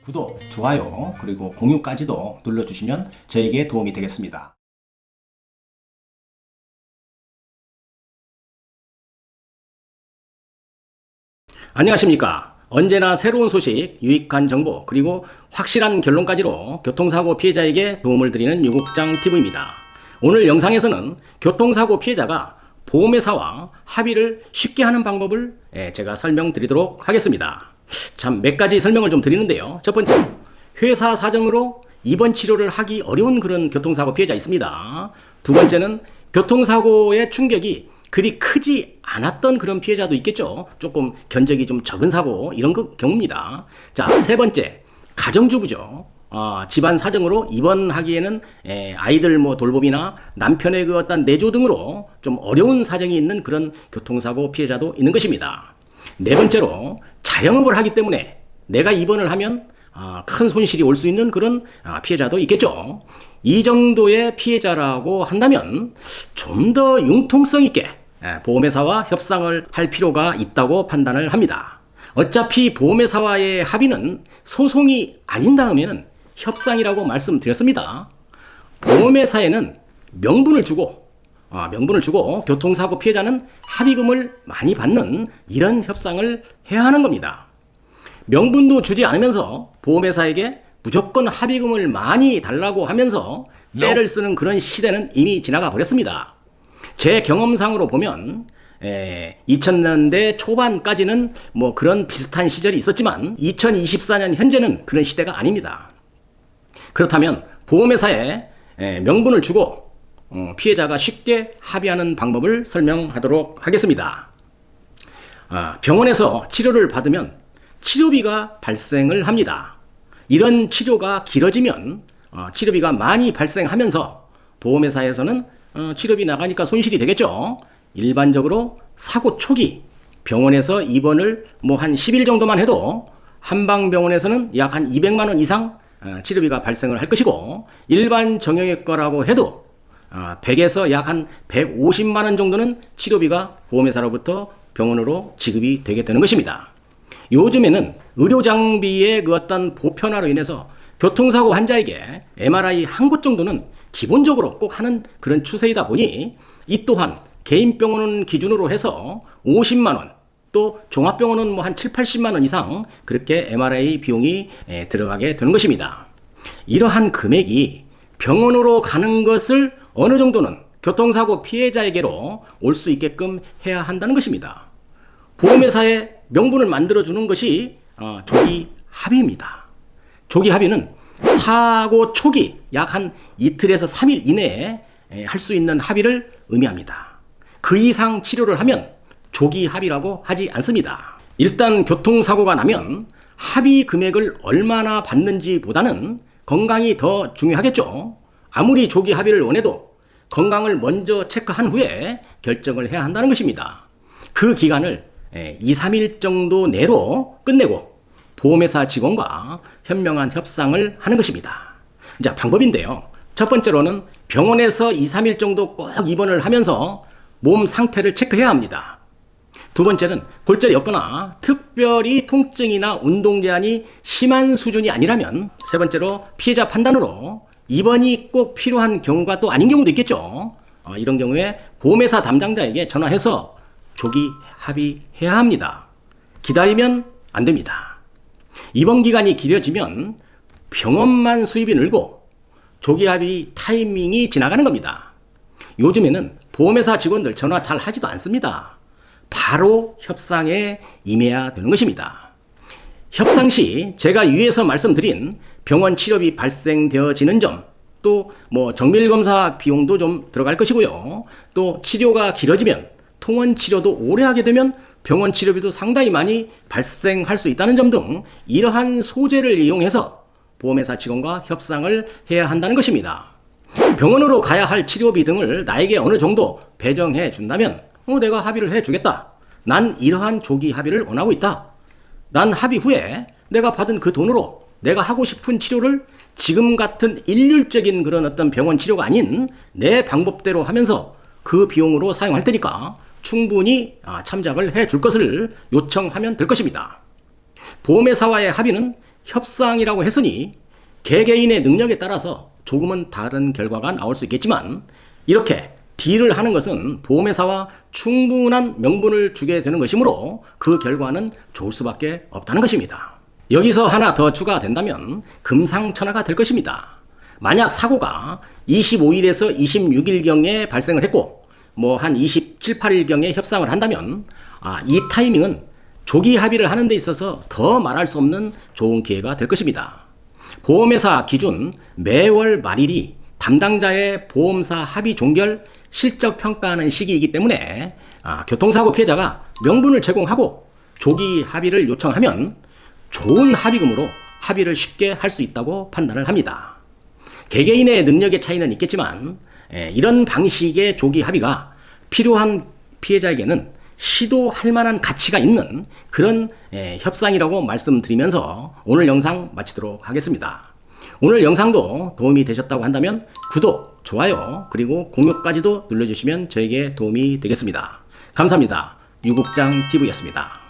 구독, 좋아요, 그리고 공유까지도 눌러주시면 저에게 도움이 되겠습니다. 안녕하십니까. 언제나 새로운 소식, 유익한 정보, 그리고 확실한 결론까지로 교통사고 피해자에게 도움을 드리는 유국장TV입니다. 오늘 영상에서는 교통사고 피해자가 보험회사와 합의를 쉽게 하는 방법을 제가 설명드리도록 하겠습니다. 참 몇 가지 설명을 좀 드리는데요. 첫 번째, 회사 사정으로 입원 치료를 하기 어려운 그런 교통사고 피해자 있습니다. 두 번째는 교통사고의 충격이 그리 크지 않았던 그런 피해자도 있겠죠. 조금 견적이 좀 적은 사고 이런 경우입니다. 자, 세 번째, 가정주부죠. 집안 사정으로 입원하기에는 아이들 돌봄이나 남편의 그 어떤 내조 등으로 좀 어려운 사정이 있는 그런 교통사고 피해자도 있는 것입니다. 네 번째로, 자영업을 하기 때문에 내가 입원을 하면 큰 손실이 올 수 있는 그런 피해자도 있겠죠. 이 정도의 피해자라고 한다면 좀 더 융통성 있게 보험회사와 협상을 할 필요가 있다고 판단을 합니다. 어차피 보험회사와의 합의는 소송이 아닌 다음에는 협상이라고 말씀드렸습니다. 보험회사에는 명분을 주고 교통사고 피해자는 합의금을 많이 받는 이런 협상을 해야 하는 겁니다. 명분도 주지 않으면서 보험회사에게 무조건 합의금을 많이 달라고 하면서 때를 쓰는 그런 시대는 이미 지나가 버렸습니다. 제 경험상으로 보면 2000년대 초반까지는 그런 비슷한 시절이 있었지만 2024년 현재는 그런 시대가 아닙니다. 그렇다면 보험회사에 명분을 주고 피해자가 쉽게 합의하는 방법을 설명하도록 하겠습니다. 병원에서 치료를 받으면 치료비가 발생을 합니다. 이런 치료가 길어지면 치료비가 많이 발생하면서 보험회사에서는 치료비 나가니까 손실이 되겠죠. 일반적으로 사고 초기 병원에서 입원을 한 10일 정도만 해도 한방병원에서는 약 한 200만 원 이상 치료비가 발생을 할 것이고, 일반 정형외과라고 해도 100에서 약 한 150만 원 정도는 치료비가 보험회사로부터 병원으로 지급이 되게 되는 것입니다. 요즘에는 의료장비의 그 어떤 보편화로 인해서 교통사고 환자에게 MRI 한 곳 정도는 기본적으로 꼭 하는 그런 추세이다 보니, 이 또한 개인병원은 기준으로 해서 50만 원, 또 종합병원은 한 7, 80만 원 이상 그렇게 MRI 비용이 들어가게 되는 것입니다. 이러한 금액이 병원으로 가는 것을 어느 정도는 교통사고 피해자에게로 올 수 있게끔 해야 한다는 것입니다. 보험회사에 명분을 만들어주는 것이 조기 합의입니다. 조기 합의는 사고 초기 약 한 이틀에서 3일 이내에 할 수 있는 합의를 의미합니다. 그 이상 치료를 하면 조기 합의라고 하지 않습니다. 일단 교통사고가 나면 합의 금액을 얼마나 받는지 보다는 건강이 더 중요하겠죠. 아무리 조기 합의를 원해도 건강을 먼저 체크한 후에 결정을 해야 한다는 것입니다. 그 기간을 2, 3일 정도 내로 끝내고 보험회사 직원과 현명한 협상을 하는 것입니다. 자, 방법인데요. 첫 번째로는 병원에서 2, 3일 정도 꼭 입원을 하면서 몸 상태를 체크해야 합니다. 두 번째는 골절이 없거나 특별히 통증이나 운동 제한이 심한 수준이 아니라면, 세 번째로 피해자 판단으로 입원이 꼭 필요한 경우가 또 아닌 경우도 있겠죠. 이런 경우에 보험회사 담당자에게 전화해서 조기 합의해야 합니다. 기다리면 안 됩니다. 입원 기간이 길어지면 병원만 수입이 늘고 조기 합의 타이밍이 지나가는 겁니다. 요즘에는 보험회사 직원들 전화 잘 하지도 않습니다. 바로 협상에 임해야 되는 것입니다. 협상 시 제가 위에서 말씀드린 병원 치료비 발생되어지는 점, 또 정밀검사 비용도 좀 들어갈 것이고요. 또 치료가 길어지면 통원 치료도 오래 하게 되면 병원 치료비도 상당히 많이 발생할 수 있다는 점 등 이러한 소재를 이용해서 보험회사 직원과 협상을 해야 한다는 것입니다. 병원으로 가야 할 치료비 등을 나에게 어느 정도 배정해 준다면 내가 합의를 해주겠다. 난 이러한 조기 합의를 원하고 있다. 난 합의 후에 내가 받은 그 돈으로 내가 하고 싶은 치료를 지금 같은 일률적인 그런 어떤 병원 치료가 아닌 내 방법대로 하면서 그 비용으로 사용할 테니까 충분히 참작을 해줄 것을 요청하면 될 것입니다. 보험회사와의 합의는 협상이라고 했으니 개개인의 능력에 따라서 조금은 다른 결과가 나올 수 있겠지만 이렇게 딜을 하는 것은 보험회사와 충분한 명분을 주게 되는 것이므로 그 결과는 좋을 수밖에 없다는 것입니다. 여기서 하나 더 추가된다면 금상첨화가 될 것입니다. 만약 사고가 25일에서 26일경에 발생을 했고 한 27, 8일경에 협상을 한다면 이 타이밍은 조기 합의를 하는 데 있어서 더 말할 수 없는 좋은 기회가 될 것입니다. 보험회사 기준 매월 말일이 담당자의 보험사 합의 종결 실적 평가하는 시기이기 때문에 교통사고 피해자가 명분을 제공하고 조기 합의를 요청하면 좋은 합의금으로 합의를 쉽게 할 수 있다고 판단을 합니다. 개개인의 능력의 차이는 있겠지만 이런 방식의 조기 합의가 필요한 피해자에게는 시도할 만한 가치가 있는 그런 협상이라고 말씀드리면서 오늘 영상 마치도록 하겠습니다. 오늘 영상도 도움이 되셨다고 한다면 구독, 좋아요, 그리고 공유까지도 눌러주시면 저에게 도움이 되겠습니다. 감사합니다. 유국장TV였습니다.